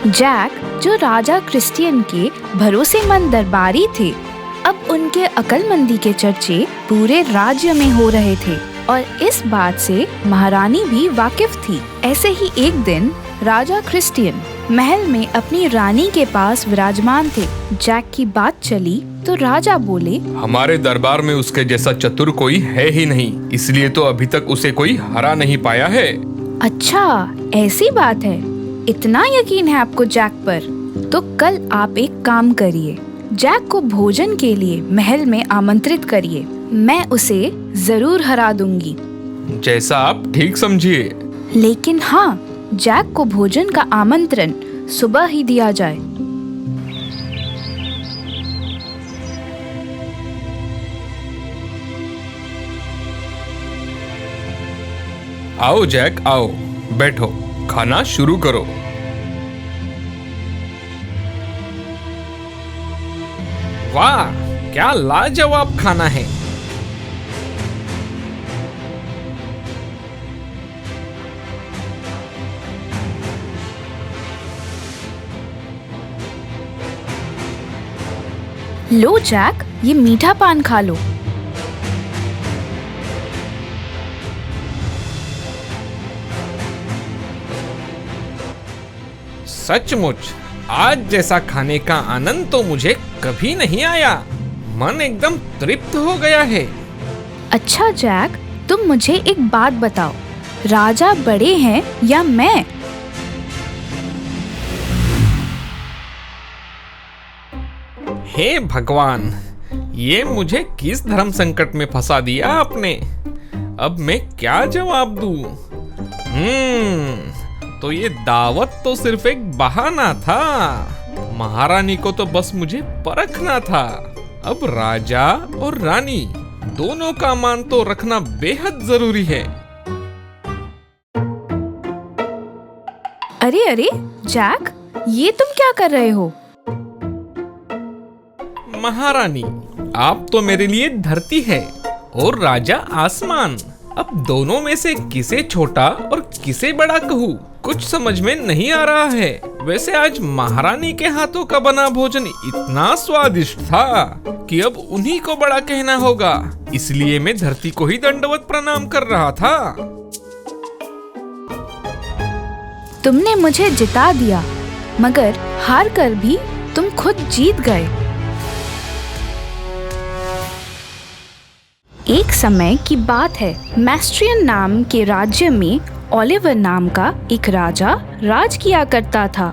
Jack, जो राजा Christian के भरोसेमंद दरबारी थे, अब उनके अक्लमंदी के चर्चे पूरे राज्य में हो रहे थे और इस बात से महारानी भी वाकिफ थी। ऐसे ही एक दिन राजा क्रिस्टियन महल में अपनी रानी के पास विराजमान थे। जैक की बात चली तो राजा बोले, हमारे दरबार में उसके जैसा चतुर कोई है ही नहीं, इसलिए तो अभी तक उसे कोई हरा नहीं पाया है। अच्छा, ऐसी बात है? इतना यकीन है आपको जैक पर? तो कल आप एक काम करिए, जैक को भोजन के लिए महल में आमंत्रित करिए। मैं उसे जरूर हरा दूंगी। जैसा आप ठीक समझिए। लेकिन हाँ, जैक को भोजन का आमंत्रण सुबह ही दिया जाए। आओ जैक, आओ, बैठो, खाना शुरू करो। वाह, क्या लाजवाब खाना है। लो जैक, ये मीठा पान खा लो। सचमुच आज जैसा खाने का आनंद तो मुझे कभी नहीं आया। मन एकदम तृप्त हो गया है। अच्छा जैक, तुम मुझे एक बात बताओ, राजा बड़े हैं या मैं? हे भगवान, ये मुझे किस धर्म संकट में फंसा दिया आपने। अब मैं क्या जवाब दूं? तो ये दावत तो सिर्फ एक बहाना था। महारानी को तो बस मुझे परखना था। अब राजा और रानी दोनों का मान तो रखना बेहद जरूरी है। अरे अरे जैक, ये तुम क्या कर रहे हो? महारानी, आप तो मेरे लिए धरती है और राजा आसमान। अब दोनों में से किसे छोटा और किसे बड़ा कहूँ, कुछ समझ में नहीं आ रहा है। वैसे आज महारानी के हाथों का बना भोजन इतना स्वादिष्ट था कि अब उन्हीं को बड़ा कहना होगा। इसलिए मैं धरती को ही दंडवत प्रणाम कर रहा था। तुमने मुझे जिता दिया, मगर हार कर भी तुम खुद जीत गए। एक समय की बात है, मैस्ट्रियन नाम के राज्य में ओलिवर नाम का एक राजा राज किया करता था।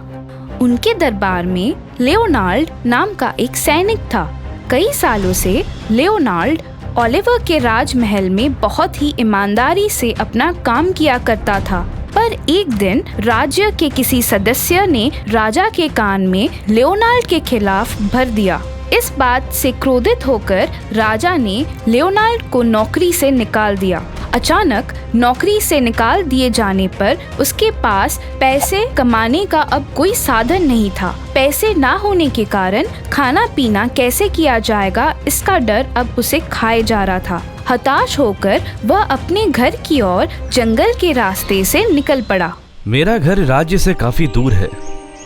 उनके दरबार में लियोनार्ड नाम का एक सैनिक था। कई सालों से लियोनार्ड ओलिवर के राजमहल में बहुत ही ईमानदारी से अपना काम किया करता था। पर एक दिन राज्य के किसी सदस्य ने राजा के कान में लियोनार्ड के खिलाफ भर दिया। इस बात से क्रोधित होकर राजा ने लियोनार्ड को नौकरी से निकाल दिया। अचानक नौकरी से निकाल दिए जाने पर उसके पास पैसे कमाने का अब कोई साधन नहीं था। पैसे ना होने के कारण खाना पीना कैसे किया जाएगा, इसका डर अब उसे खाए जा रहा था। हताश होकर वह अपने घर की ओर जंगल के रास्ते से निकल पड़ा। मेरा घर राज्य से काफी दूर है,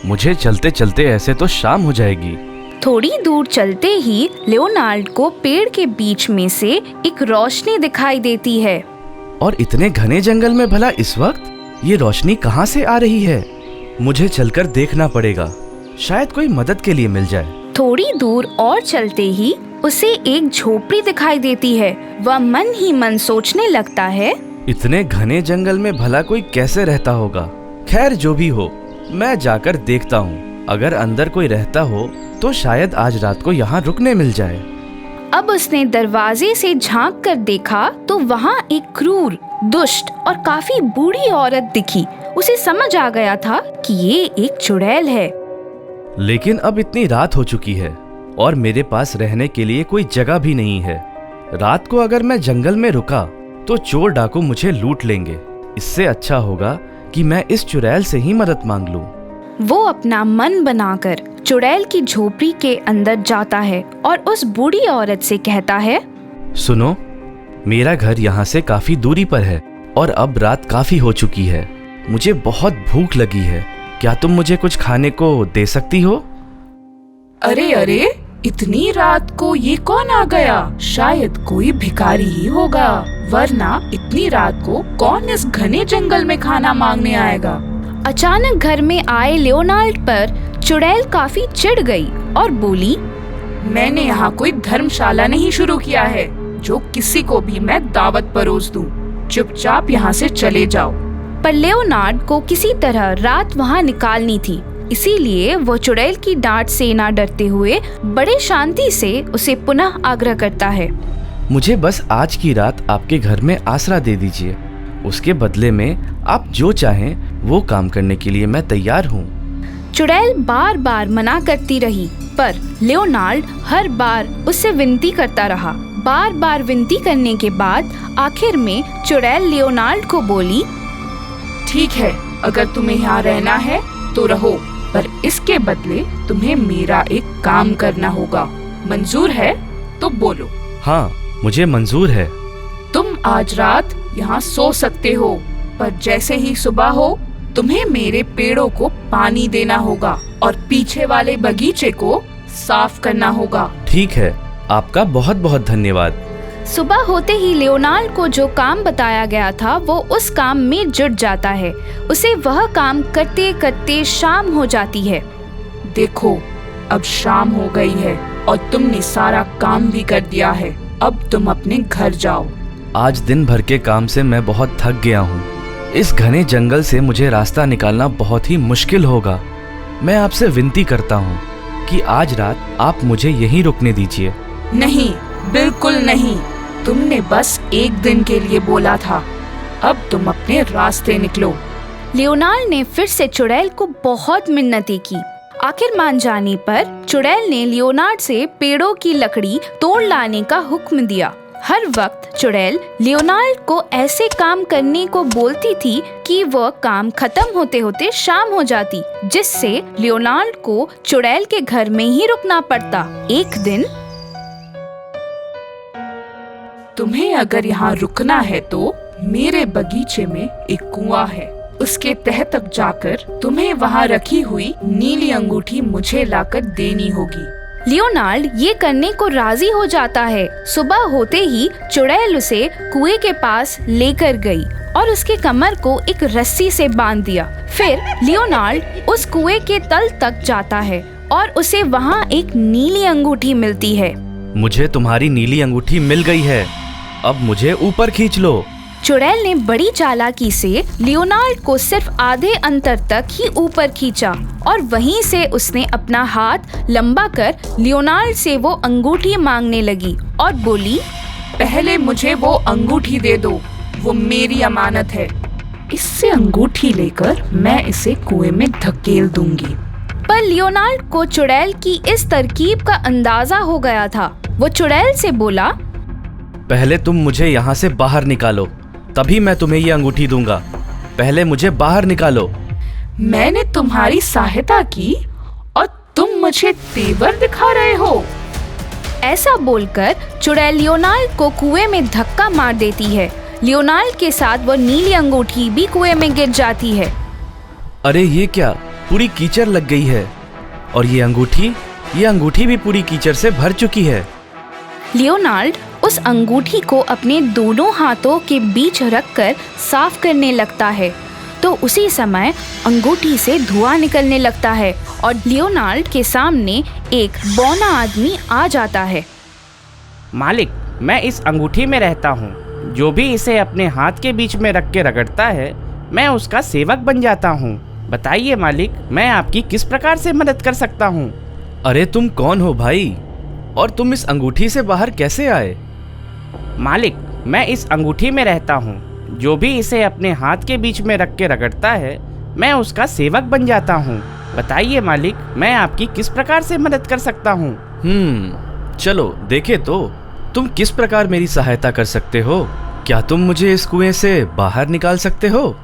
मुझे चलते चलते ऐसे तो शाम हो जाएगी। थोड़ी दूर चलते ही लियोनार्ड को पेड़ के बीच में से एक रोशनी दिखाई देती है। और इतने घने जंगल में भला इस वक्त ये रोशनी कहाँ से आ रही है? मुझे चलकर देखना पड़ेगा, शायद कोई मदद के लिए मिल जाए। थोड़ी दूर और चलते ही उसे एक झोपड़ी दिखाई देती है। वह मन ही मन सोचने लगता है, इतने घने जंगल में भला कोई कैसे रहता होगा। खैर जो भी हो, मैं जाकर देखता हूँ। अगर अंदर कोई रहता हो तो शायद आज रात को यहाँ रुकने मिल जाए। अब उसने दरवाजे से झांक कर देखा तो वहाँ एक क्रूर, दुष्ट और काफी बूढ़ी औरत दिखी। उसे समझ आ गया था कि ये एक चुड़ैल है। लेकिन अब इतनी रात हो चुकी है और मेरे पास रहने के लिए कोई जगह भी नहीं है। रात को अगर मैं जंगल में रुका तो चोर डाकू मुझे लूट लेंगे। इससे अच्छा होगा कि मैं इस चुड़ैल से ही मदद मांग लूं। वो अपना मन बनाकर चुड़ैल की झोपड़ी के अंदर जाता है और उस बूढ़ी औरत से कहता है, सुनो, मेरा घर यहाँ से काफी दूरी पर है और अब रात काफी हो चुकी है। मुझे बहुत भूख लगी है। क्या तुम मुझे कुछ खाने को दे सकती हो? अरे अरे, इतनी रात को ये कौन आ गया? शायद कोई भिखारी ही होगा, वरना इतनी रात को कौन इस घने जंगल में खाना मांगने आएगा? अचानक घर में आए लियोनार्ड पर चुड़ैल काफी चिढ़ गई और बोली, मैंने यहाँ कोई धर्मशाला नहीं शुरू किया है जो किसी को भी मैं दावत परोस दूं। चुपचाप यहाँ से चले जाओ। पर लियोनार्ड को किसी तरह रात वहाँ निकालनी थी, इसीलिए वो चुड़ैल की डांट से ना डरते हुए बड़े शांति से उसे पुनः आग्रह करता है। मुझे बस आज की रात आपके घर में आसरा दे दीजिए। उसके बदले में आप जो चाहें वो काम करने के लिए मैं तैयार हूँ। चुड़ैल बार बार मना करती रही, पर लियोनार्ड हर बार उससे विनती करता रहा। बार बार विनती करने के बाद आखिर में चुड़ैल लियोनार्ड को बोली, ठीक है, अगर तुम्हें यहाँ रहना है तो रहो, पर इसके बदले तुम्हें मेरा एक काम करना होगा। मंजूर है तो बोलो। हाँ, मुझे मंजूर है। तुम आज रात यहाँ सो सकते हो, पर जैसे ही सुबह हो तुम्हें मेरे पेड़ों को पानी देना होगा और पीछे वाले बगीचे को साफ करना होगा। ठीक है, आपका बहुत बहुत धन्यवाद। सुबह होते ही लियोनार्ड को जो काम बताया गया था वो उस काम में जुट जाता है। उसे वह काम करते करते शाम हो जाती है। देखो, अब शाम हो गई है और तुमने सारा काम भी कर दिया है। अब तुम अपने घर जाओ। आज दिन भर के काम से मैं बहुत थक गया हूँ। इस घने जंगल से मुझे रास्ता निकालना बहुत ही मुश्किल होगा। मैं आपसे विनती करता हूँ कि आज रात आप मुझे यहीं रुकने दीजिए। नहीं, बिल्कुल नहीं। तुमने बस एक दिन के लिए बोला था। अब तुम अपने रास्ते निकलो। लियोनार्ड ने फिर से चुड़ैल को बहुत मिन्नतें की। आखिर मान जाने पर चुड़ैल ने लियोनार्ड से पेड़ों की लकड़ी तोड़ लाने का हुक्म दिया। हर वक्त चुड़ैल लियोनार्ड को ऐसे काम करने को बोलती थी कि वह काम खत्म होते होते शाम हो जाती, जिससे लियोनार्ड को चुड़ैल के घर में ही रुकना पड़ता। एक दिन, तुम्हें अगर यहाँ रुकना है तो मेरे बगीचे में एक कुआं है, उसके तह तक जाकर तुम्हें वहाँ रखी हुई नीली अंगूठी मुझे लाकर देनी होगी। लियोनार्ड ये करने को राजी हो जाता है। सुबह होते ही चुड़ैल उसे कुएं के पास लेकर गई और उसके कमर को एक रस्सी से बांध दिया। फिर लियोनार्ड उस कुएं के तल तक जाता है और उसे वहाँ एक नीली अंगूठी मिलती है। मुझे तुम्हारी नीली अंगूठी मिल गई है, अब मुझे ऊपर खींच लो। चुड़ैल ने बड़ी चालाकी से लियोनार्ड को सिर्फ आधे अंतर तक ही ऊपर खींचा और वहीं से उसने अपना हाथ लंबा कर लियोनार्ड से वो अंगूठी मांगने लगी और बोली, पहले मुझे वो अंगूठी दे दो, वो मेरी अमानत है। इससे अंगूठी लेकर मैं इसे कुएं में धकेल दूंगी। पर लियोनार्ड को चुड़ैल की इस तरकीब का अंदाजा हो गया था। वो चुड़ैल से बोला, पहले तुम मुझे यहाँ से बाहर निकालो, तभी मैं तुम्हें ये अंगूठी दूंगा। पहले मुझे बाहर निकालो। मैंने तुम्हारी सहायता की और तुम मुझे तेवर दिखा रहे हो। ऐसा बोलकर चुड़ैल लियोनार्ड को कुएं में धक्का मार देती है। लियोनार्ड के साथ वो नीली अंगूठी भी कुएं में गिर जाती है। अरे ये क्या, पूरी कीचड़ लग गई है और ये अंगूठी भी पूरी कीचड़ से भर चुकी है। लियोनार्ड उस अंगूठी को अपने दोनों हाथों के बीच रखकर साफ करने लगता है, तो उसी समय अंगूठी से धुआं निकलने लगता है और लियोनार्ड के सामने एक बौना आदमी आ जाता है। मालिक, मैं इस अंगूठी में रहता हूँ। जो भी इसे अपने हाथ के बीच में रख के रगड़ता है, मैं उसका सेवक बन जाता हूँ। बताइए मालिक, मैं आपकी किस प्रकार से मदद कर सकता हूँ? अरे तुम कौन हो भाई, और तुम इस अंगूठी से बाहर कैसे आए? मालिक, मैं इस अंगूठी में रहता हूँ। जो भी इसे अपने हाथ के बीच में रख के रगड़ता है, मैं उसका सेवक बन जाता हूँ। बताइए मालिक, मैं आपकी किस प्रकार से मदद कर सकता हूँ? चलो देखे तो तुम किस प्रकार मेरी सहायता कर सकते हो। क्या तुम मुझे इस कुएं से बाहर निकाल सकते हो?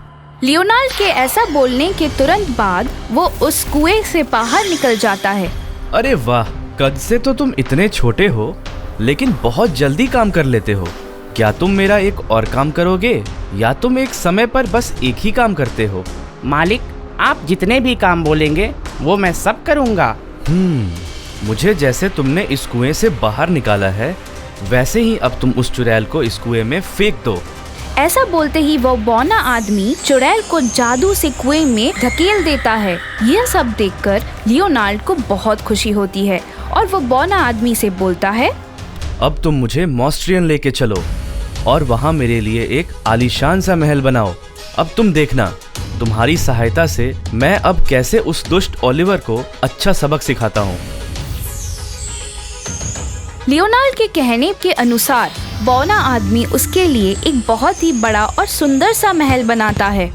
लियोनार्ड के ऐसा बोलने के तुरंत बाद वो उस कुएं से बाहर निकल जाता है। अरे वाह, कद से तो तुम इतने छोटे हो लेकिन बहुत जल्दी काम कर लेते हो। क्या तुम मेरा एक और काम करोगे या तुम एक समय पर बस एक ही काम करते हो? मालिक, आप जितने भी काम बोलेंगे वो मैं सब करूँगा। मुझे जैसे तुमने इस कुएं से बाहर निकाला है, वैसे ही अब तुम उस चुड़ैल को इस कुएं में फेंक दो। ऐसा बोलते ही वो बौना आदमी चुड़ैल को जादू से कुएं में धकेल देता है। यह सब देखकर लियोनार्ड को बहुत खुशी होती है और वो बौना आदमी से बोलता है, अब तुम मुझे मॉस्ट्रियन लेके चलो और वहाँ मेरे लिए एक आलीशान सा महल बनाओ। अब तुम देखना, तुम्हारी सहायता से मैं अब कैसे उस दुष्ट ओलिवर को अच्छा सबक सिखाता हूँ। लियोनार्ड के कहने के अनुसार बौना आदमी उसके लिए एक बहुत ही बड़ा और सुंदर सा महल बनाता है।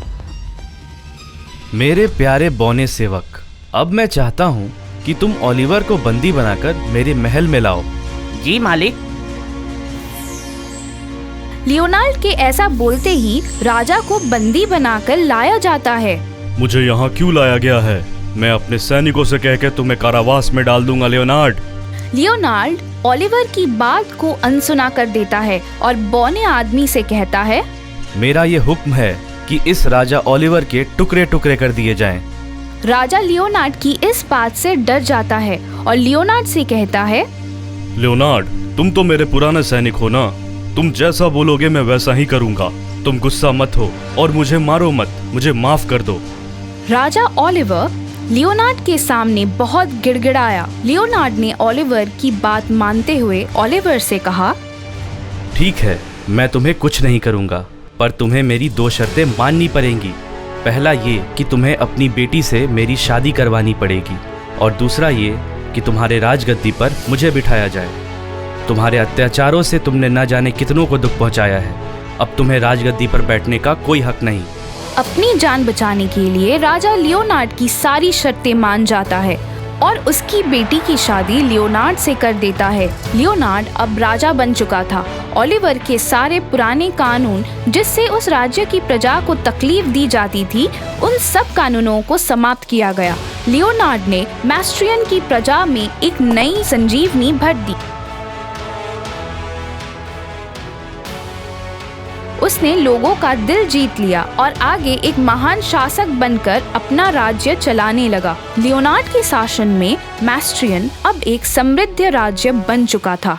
मेरे प्यारे बौने सेवक, अब मैं चाहता हूँ कि तुम ओलिवर को बंदी बनाकर मेरे महल में लाओ। जी मालिक। लियोनार्ड के ऐसा बोलते ही राजा को बंदी बनाकर लाया जाता है। मुझे यहाँ क्यों लाया गया है? मैं अपने सैनिकों से कह के तुम्हें कारावास में डाल दूंगा लियोनार्ड। लियोनार्ड ओलिवर की बात को अनसुना कर देता है और बौने आदमी से कहता है, मेरा ये हुक्म है कि इस राजा ओलिवर के टुकड़े टुकड़े कर दिए जाएं। राजा लियोनार्ड की इस बात से डर जाता है और लियोनार्ड से कहता है, लियोनार्ड, तुम तो मेरे पुराने सैनिक हो ना, तुम जैसा बोलोगे मैं वैसा ही करूंगा। तुम गुस्सा मत हो और मुझे मारो मत, मुझे माफ कर दो। राजा ओलिवर लियोनार्ड के सामने बहुत गिड़गिड़ाया। लियोनार्ड ने ओलिवर की बात मानते हुए ओलिवर से कहा, ठीक है, मैं तुम्हें कुछ नहीं करूंगा, पर तुम्हें मेरी 2 शर्तें माननी पड़ेंगी। पहला ये कि तुम्हें अपनी बेटी से मेरी शादी करवानी पड़ेगी और दूसरा ये कि तुम्हारे राजगद्दी पर मुझे बिठाया जाए। तुम्हारे अत्याचारों से तुमने न जाने कितनों को दुख पहुंचाया है। अब तुम्हें राजगद्दी पर बैठने का कोई हक नहीं। अपनी जान बचाने के लिए राजा लियोनार्ड की सारी शर्तें मान जाता है और उसकी बेटी की शादी लियोनार्ड से कर देता है। लियोनार्ड अब राजा बन चुका था। ओलिवर के सारे पुराने कानून जिससे उस राज्य की प्रजा को तकलीफ दी जाती थी, उन सब कानूनों को समाप्त किया गया। लियोनार्ड ने मैस्ट्रियन की प्रजा में एक नई संजीवनी भर दी। उसने लोगों का दिल जीत लिया और आगे एक महान शासक बनकर अपना राज्य चलाने लगा। लियोनार्ड के शासन में मैस्ट्रियन अब एक समृद्ध राज्य बन चुका था।